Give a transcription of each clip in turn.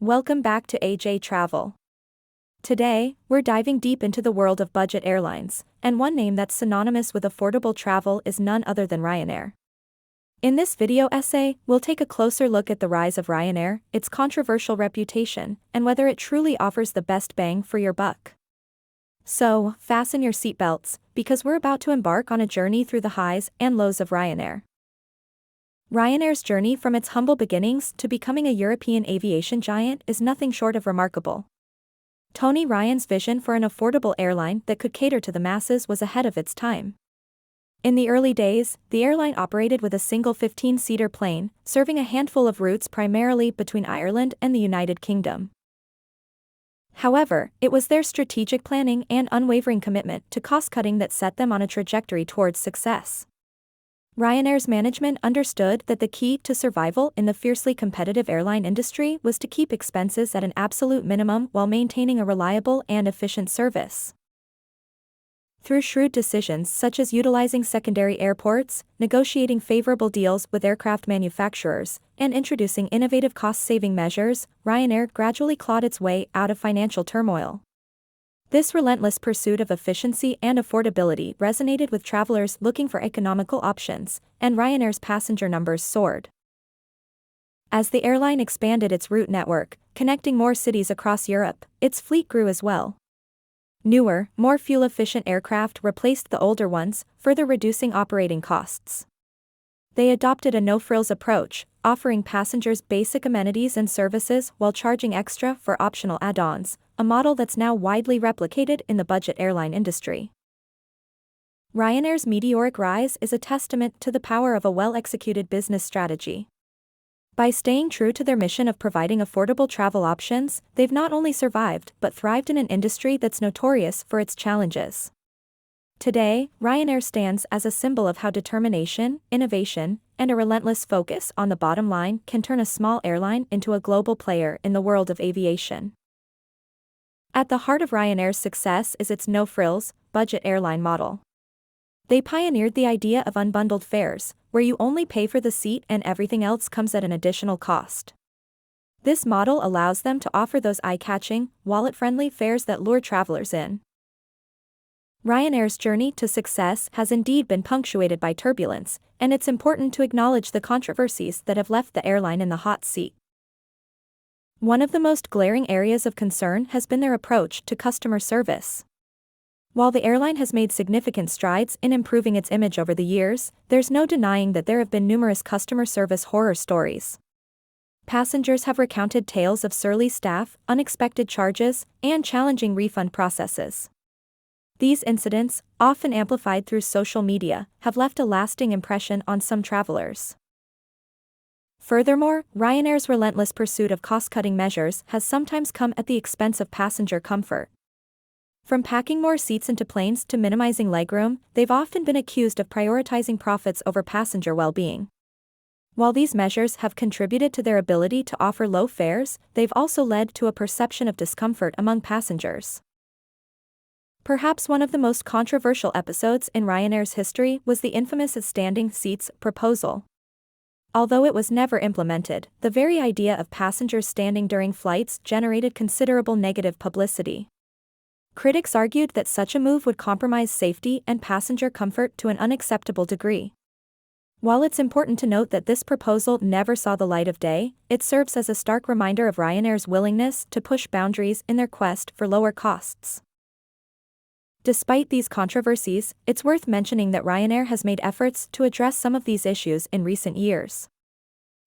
Welcome back to AJ Travel. Today, we're diving deep into the world of budget airlines, and one name that's synonymous with affordable travel is none other than Ryanair. In this video essay, we'll take a closer look at the rise of Ryanair, its controversial reputation, and whether it truly offers the best bang for your buck. So, fasten your seatbelts, because we're about to embark on a journey through the highs and lows of Ryanair. Ryanair's journey from its humble beginnings to becoming a European aviation giant is nothing short of remarkable. Tony Ryan's vision for an affordable airline that could cater to the masses was ahead of its time. In the early days, the airline operated with a single 15-seater plane, serving a handful of routes primarily between Ireland and the United Kingdom. However, it was their strategic planning and unwavering commitment to cost-cutting that set them on a trajectory towards success. Ryanair's management understood that the key to survival in the fiercely competitive airline industry was to keep expenses at an absolute minimum while maintaining a reliable and efficient service. Through shrewd decisions such as utilizing secondary airports, negotiating favorable deals with aircraft manufacturers, and introducing innovative cost-saving measures, Ryanair gradually clawed its way out of financial turmoil. This relentless pursuit of efficiency and affordability resonated with travelers looking for economical options, and Ryanair's passenger numbers soared. As the airline expanded its route network, connecting more cities across Europe, its fleet grew as well. Newer, more fuel-efficient aircraft replaced the older ones, further reducing operating costs. They adopted a no-frills approach, offering passengers basic amenities and services while charging extra for optional add-ons, a model that's now widely replicated in the budget airline industry. Ryanair's meteoric rise is a testament to the power of a well-executed business strategy. By staying true to their mission of providing affordable travel options, they've not only survived but thrived in an industry that's notorious for its challenges. Today, Ryanair stands as a symbol of how determination, innovation, and a relentless focus on the bottom line can turn a small airline into a global player in the world of aviation. At the heart of Ryanair's success is its no-frills, budget airline model. They pioneered the idea of unbundled fares, where you only pay for the seat and everything else comes at an additional cost. This model allows them to offer those eye-catching, wallet-friendly fares that lure travelers in. Ryanair's journey to success has indeed been punctuated by turbulence, and it's important to acknowledge the controversies that have left the airline in the hot seat. One of the most glaring areas of concern has been their approach to customer service. While the airline has made significant strides in improving its image over the years, there's no denying that there have been numerous customer service horror stories. Passengers have recounted tales of surly staff, unexpected charges, and challenging refund processes. These incidents, often amplified through social media, have left a lasting impression on some travelers. Furthermore, Ryanair's relentless pursuit of cost-cutting measures has sometimes come at the expense of passenger comfort. From packing more seats into planes to minimizing legroom, they've often been accused of prioritizing profits over passenger well-being. While these measures have contributed to their ability to offer low fares, they've also led to a perception of discomfort among passengers. Perhaps one of the most controversial episodes in Ryanair's history was the infamous standing seats proposal. Although it was never implemented, the very idea of passengers standing during flights generated considerable negative publicity. Critics argued that such a move would compromise safety and passenger comfort to an unacceptable degree. While it's important to note that this proposal never saw the light of day, it serves as a stark reminder of Ryanair's willingness to push boundaries in their quest for lower costs. Despite these controversies, it's worth mentioning that Ryanair has made efforts to address some of these issues in recent years.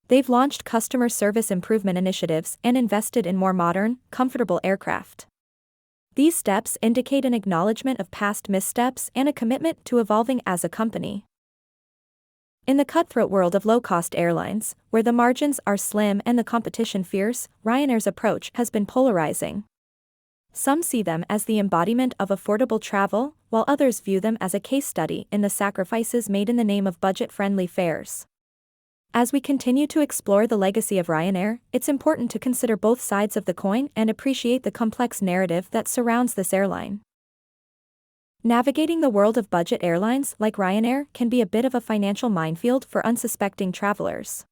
They've launched customer service improvement initiatives and invested in more modern, comfortable aircraft. These steps indicate an acknowledgement of past missteps and a commitment to evolving as a company. In the cutthroat world of low-cost airlines, where the margins are slim and the competition fierce, Ryanair's approach has been polarizing. Some see them as the embodiment of affordable travel, while others view them as a case study in the sacrifices made in the name of budget-friendly fares. As we continue to explore the legacy of Ryanair, it's important to consider both sides of the coin and appreciate the complex narrative that surrounds this airline. Navigating the world of budget airlines like Ryanair can be a bit of a financial minefield for unsuspecting travelers.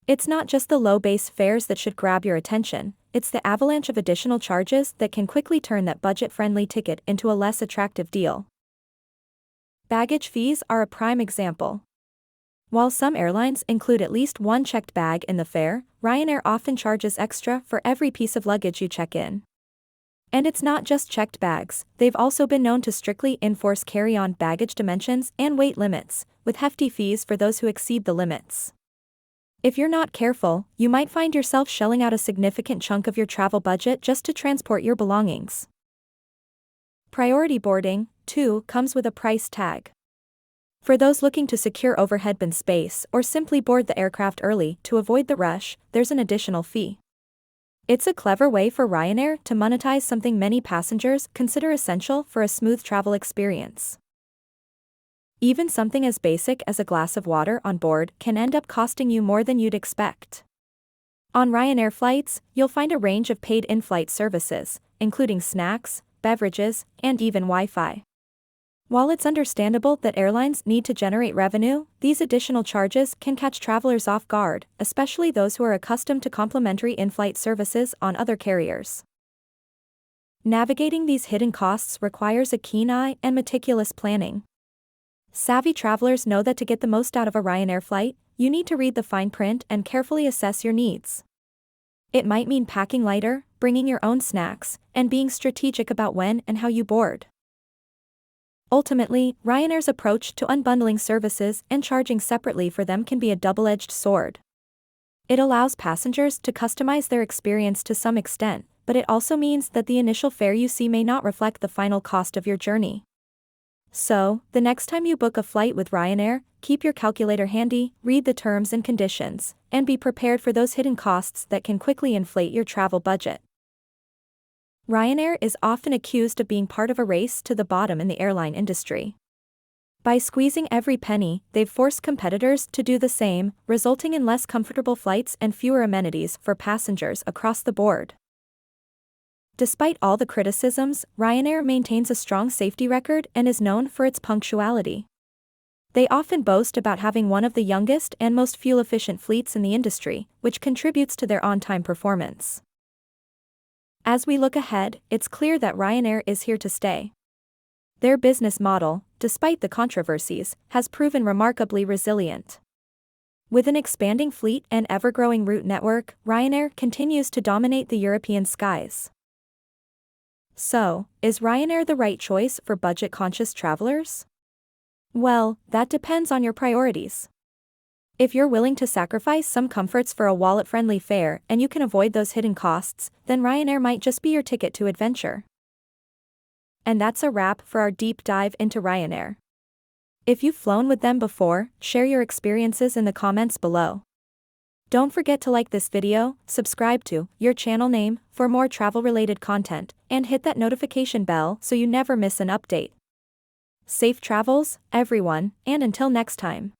It's not just the low base fares that should grab your attention, it's the avalanche of additional charges that can quickly turn that budget-friendly ticket into a less attractive deal. Baggage fees are a prime example. While some airlines include at least one checked bag in the fare, Ryanair often charges extra for every piece of luggage you check in. And it's not just checked bags, they've also been known to strictly enforce carry-on baggage dimensions and weight limits, with hefty fees for those who exceed the limits. If you're not careful, you might find yourself shelling out a significant chunk of your travel budget just to transport your belongings. Priority boarding, too, comes with a price tag. For those looking to secure overhead bin space or simply board the aircraft early to avoid the rush, there's an additional fee. It's a clever way for Ryanair to monetize something many passengers consider essential for a smooth travel experience. Even something as basic as a glass of water on board can end up costing you more than you'd expect. On Ryanair flights, you'll find a range of paid in-flight services, including snacks, beverages, and even Wi-Fi. While it's understandable that airlines need to generate revenue, these additional charges can catch travelers off guard, especially those who are accustomed to complimentary in-flight services on other carriers. Navigating these hidden costs requires a keen eye and meticulous planning. Savvy travelers know that to get the most out of a Ryanair flight, you need to read the fine print and carefully assess your needs. It might mean packing lighter, bringing your own snacks, and being strategic about when and how you board. Ultimately, Ryanair's approach to unbundling services and charging separately for them can be a double-edged sword. It allows passengers to customize their experience to some extent, but it also means that the initial fare you see may not reflect the final cost of your journey. So, the next time you book a flight with Ryanair, keep your calculator handy, read the terms and conditions, and be prepared for those hidden costs that can quickly inflate your travel budget. Ryanair is often accused of being part of a race to the bottom in the airline industry. By squeezing every penny, they've forced competitors to do the same, resulting in less comfortable flights and fewer amenities for passengers across the board. Despite all the criticisms, Ryanair maintains a strong safety record and is known for its punctuality. They often boast about having one of the youngest and most fuel-efficient fleets in the industry, which contributes to their on-time performance. As we look ahead, it's clear that Ryanair is here to stay. Their business model, despite the controversies, has proven remarkably resilient. With an expanding fleet and ever-growing route network, Ryanair continues to dominate the European skies. So, is Ryanair the right choice for budget-conscious travelers? Well, that depends on your priorities. If you're willing to sacrifice some comforts for a wallet-friendly fare and you can avoid those hidden costs, then Ryanair might just be your ticket to adventure. And that's a wrap for our deep dive into Ryanair. If you've flown with them before, share your experiences in the comments below. Don't forget to like this video, subscribe to your channel name for more travel-related content, and hit that notification bell so you never miss an update. Safe travels, everyone, and until next time.